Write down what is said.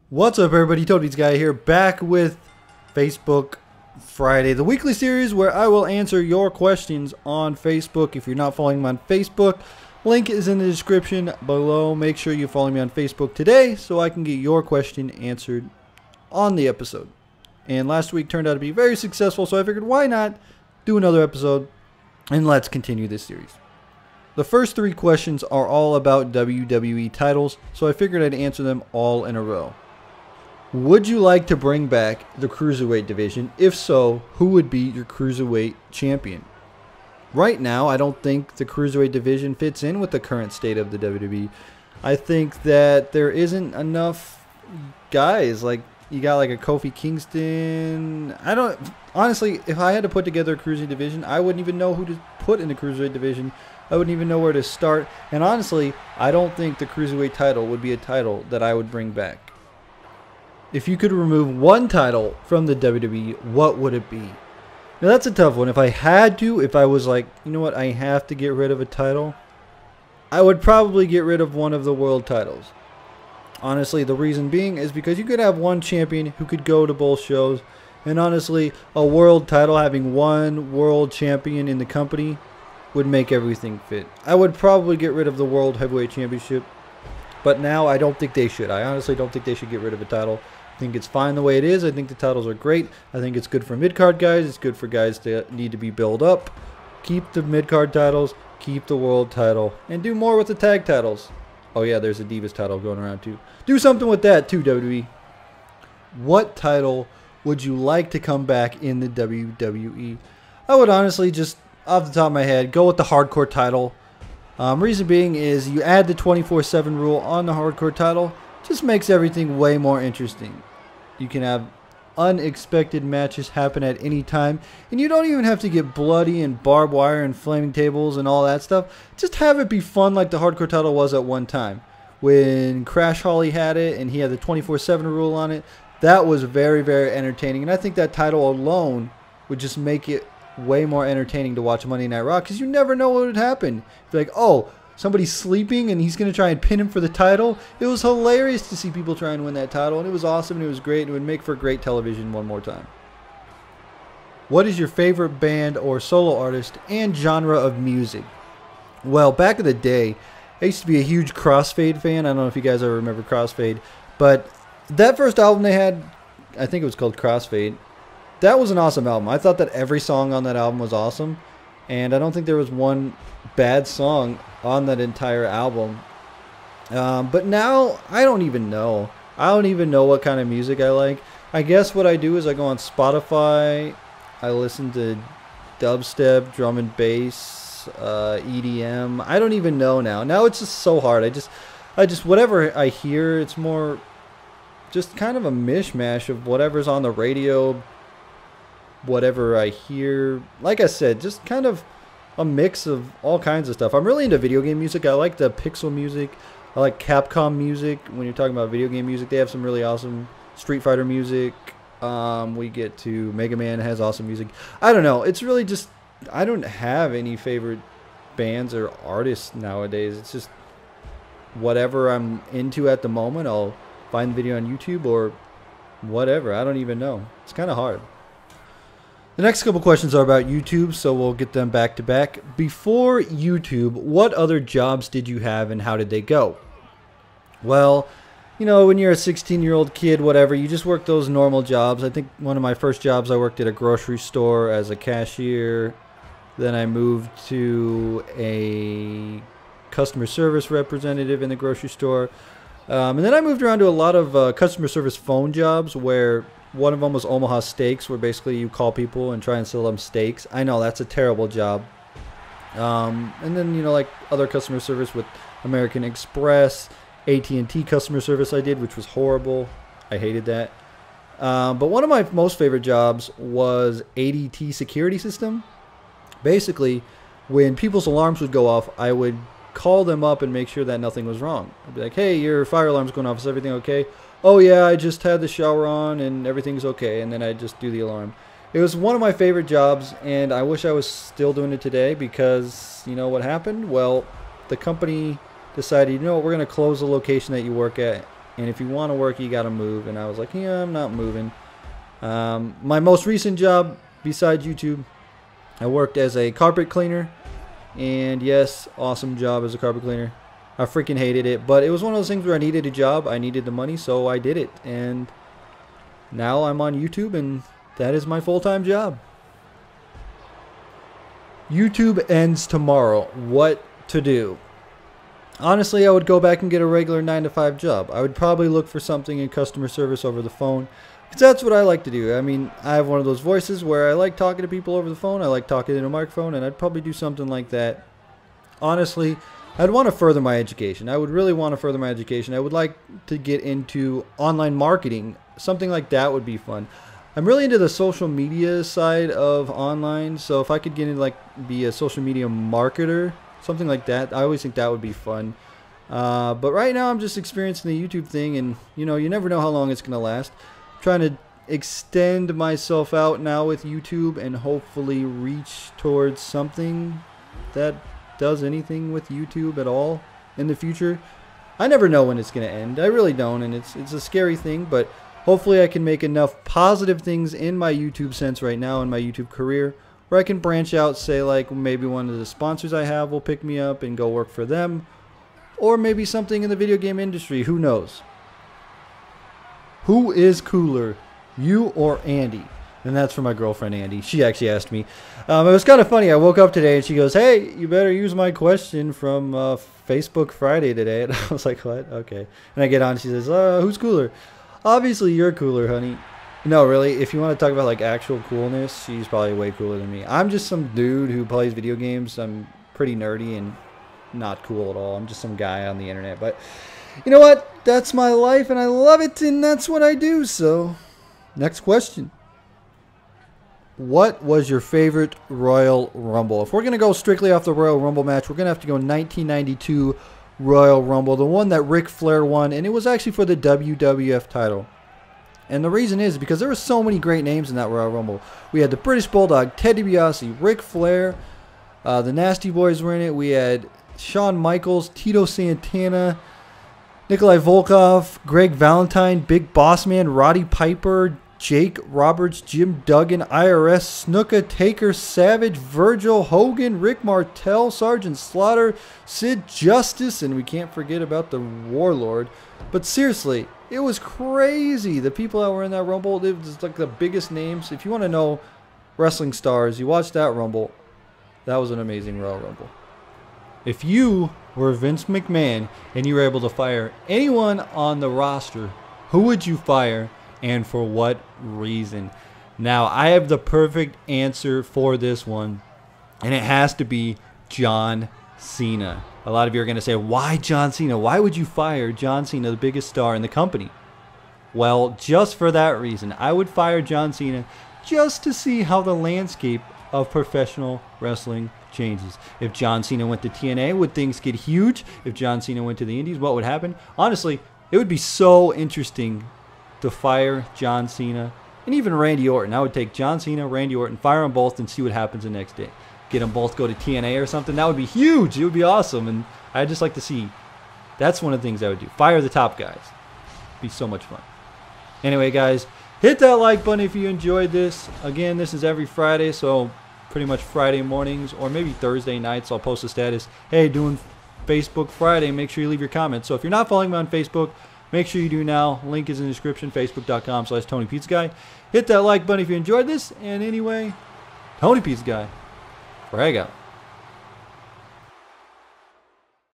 What's up, everybody? Toby's Guy here, back with Facebook Friday, the weekly series where I will answer your questions on Facebook. If you're not following me on Facebook, link is in the description below. Make sure you follow me on Facebook today so I can get your question answered on the episode. And last week turned out to be very successful, so I figured why not do another episode and let's continue this series. The first three questions are all about WWE titles, so I figured I'd answer them all in a row. Would you like to bring back the Cruiserweight division? If so, who would be your Cruiserweight champion? Right now, I don't think the Cruiserweight division fits in with the current state of the WWE. I think that there isn't enough guys. Like, you got like a Kofi Kingston. Honestly, if I had to put together a Cruiserweight division, I wouldn't even know who to put in the Cruiserweight division. I wouldn't even know where to start. And honestly, I don't think the Cruiserweight title would be a title that I would bring back. If you could remove one title from the WWE, what would it be? Now that's a tough one. If I had to, if I was like, you know what, I have to get rid of a title, I would probably get rid of one of the world titles. Honestly, the reason being is because you could have one champion who could go to both shows. And honestly, a world title, having one world champion in the company would make everything fit. I would probably get rid of the World Heavyweight Championship. But now I don't think they should. I honestly don't think they should get rid of a title. I think it's fine the way it is. I think the titles are great. I think it's good for mid-card guys. It's good for guys that need to be built up. Keep the mid-card titles. Keep the world title. And do more with the tag titles. Oh yeah, there's a Divas title going around too. Do something with that too, WWE. What title would you like to come back in the WWE? I would honestly just, off the top of my head, go with the Hardcore title. Reason being is you add the 24/7 rule on the Hardcore title. Just makes everything way more interesting. You can have unexpected matches happen at any time, and you don't even have to get bloody and barbed wire and flaming tables and all that stuff. Just have it be fun like the Hardcore title was at one time. When Crash Holly had it and he had the 24/7 rule on it, that was very, very entertaining. And I think that title alone would just make it way more entertaining to watch Monday Night Raw, because you never know what would happen. You're like, oh, somebody's sleeping and he's going to try and pin him for the title. It was hilarious to see people try and win that title, and it was awesome and it was great, and it would make for great television one more time. What is your favorite band or solo artist and genre of music? Well, back in the day, I used to be a huge Crossfade fan. I don't know if you guys ever remember Crossfade, but that first album they had, I think it was called Crossfade, that was an awesome album. I thought that every song on that album was awesome, and I don't think there was one bad song on that entire album. But now I don't even know. I don't even know what kind of music I like. I guess what I do is I go on Spotify, I listen to dubstep, drum and bass, EDM. I don't even know now. Now it's just so hard. I just whatever I hear, it's more just kind of a mishmash of whatever's on the radio, whatever I hear. Like I said, just kind of a mix of all kinds of stuff. I'm really into video game music. I like the pixel music. I like Capcom music. When you're talking about video game music, they have some really awesome Street Fighter music. We get to Mega Man has awesome music. I don't know. It's really just, I don't have any favorite bands or artists nowadays. It's just whatever I'm into at the moment. I'll find the video on YouTube or whatever. I don't even know. It's kind of hard. The next couple questions are about YouTube, so we'll get them back to back. Before YouTube, what other jobs did you have and how did they go? Well, you know, when you're a 16-year-old kid, whatever, you just work those normal jobs. I think one of my first jobs, I worked at a grocery store as a cashier. Then I moved to a customer service representative in the grocery store. And then I moved around to a lot of customer service phone jobs, where one of them was Omaha Steaks, where basically you call people and try and sell them steaks. I know, that's a terrible job. And then, you know, like other customer service with American Express, AT&T customer service I did, which was horrible. I hated that. But one of my most favorite jobs was ADT security system. Basically, when people's alarms would go off, I would call them up and make sure that nothing was wrong. I'd be like, hey, your fire alarm's going off. Is everything okay? Oh yeah, I just had the shower on and everything's okay. And then I just do the alarm. It was one of my favorite jobs, and I wish I was still doing it today, because you know what happened? Well, the company decided, you know what, we're going to close the location that you work at And if you want to work, you got to move. And I was like, yeah, I'm not moving. My most recent job, besides YouTube, I worked as a carpet cleaner. And yes, awesome job as a carpet cleaner. I freaking hated it. But it was one of those things where I needed a job. I needed the money, so I did it. And now I'm on YouTube, and that is my full-time job. YouTube ends tomorrow. What to do? Honestly, I would go back and get a regular 9-to-5 job. I would probably look for something in customer service over the phone, because that's what I like to do. I mean, I have one of those voices where I like talking to people over the phone. I like talking in a microphone, and I'd probably do something like that. Honestly, I'd want to further my education. I would really want to further my education. I would like to get into online marketing. Something like that would be fun. I'm really into the social media side of online, so if I could get into, like, be a social media marketer, something like that, I always think that would be fun. But right now I'm just experiencing the YouTube thing, and you know, you never know how long it's gonna last. I'm trying to extend myself out now with YouTube and hopefully reach towards something that does anything with YouTube at all in the future. I never know when it's gonna end. I really don't, and it's a scary thing, but hopefully I can make enough positive things in my YouTube sense right now in my YouTube career where I can branch out, say like maybe one of the sponsors I have will pick me up and go work for them, or maybe something in the video game industry. Who knows? Who is cooler, you or Andy? And that's for my girlfriend Andy. She actually asked me. It was kind of funny. I woke up today and she goes, "Hey, you better use my question from Facebook Friday today." And I was like, "What?" Okay. And I get on. She says, "Who's cooler?" Obviously, you're cooler, honey. No, really, if you want to talk about like actual coolness, she's probably way cooler than me. I'm just some dude who plays video games. I'm pretty nerdy and not cool at all. I'm just some guy on the internet. But you know what? That's my life and I love it, and that's what I do. So, next question. What was your favorite Royal Rumble? If we're going to go strictly off the Royal Rumble match, we're going to have to go 1992 Royal Rumble, the one that Ric Flair won, and it was actually for the WWF title. And the reason is because there were so many great names in that Royal Rumble. We had the British Bulldog, Ted DiBiase, Ric Flair, the Nasty Boys were in it. We had Shawn Michaels, Tito Santana, Nikolai Volkov, Greg Valentine, Big Boss Man, Roddy Piper, Jake Roberts, Jim Duggan, IRS, Snuka, Taker, Savage, Virgil, Hogan, Rick Martel, Sergeant Slaughter, Sid Justice, and we can't forget about the Warlord. But seriously, it was crazy. The people that were in that Rumble, it was like the biggest names. If you want to know wrestling stars, you watch that Rumble. That was an amazing Royal Rumble. If you were Vince McMahon and you were able to fire anyone on the roster, who would you fire and for what reason? Now, I have the perfect answer for this one, and it has to be John Cena. A lot of you are going to say, why John Cena? Why would you fire John Cena, the biggest star in the company? Well, just for that reason, I would fire John Cena just to see how the landscape of professional wrestling changes. If John Cena went to TNA, would things get huge? If John Cena went to the Indies, what would happen? Honestly, it would be so interesting to fire John Cena and even Randy Orton. I would take John Cena, Randy Orton, fire them both, and see what happens the next day. Get them both go to TNA or something. That would be huge. It would be awesome, and I'd just like to see. That's one of the things I would do. Fire the top guys. It'd be so much fun. Anyway, guys, hit that like button if you enjoyed this. Again, this is every Friday, so pretty much Friday mornings or maybe Thursday nights I'll post a status. Hey, doing Facebook Friday. Make sure you leave your comments. So if you're not following me on Facebook, make sure you do now. Link is in the description, facebook.com/TonyPizzaGuy. Hit that like button if you enjoyed this. And anyway, Tony Pizza Guy. Frag out.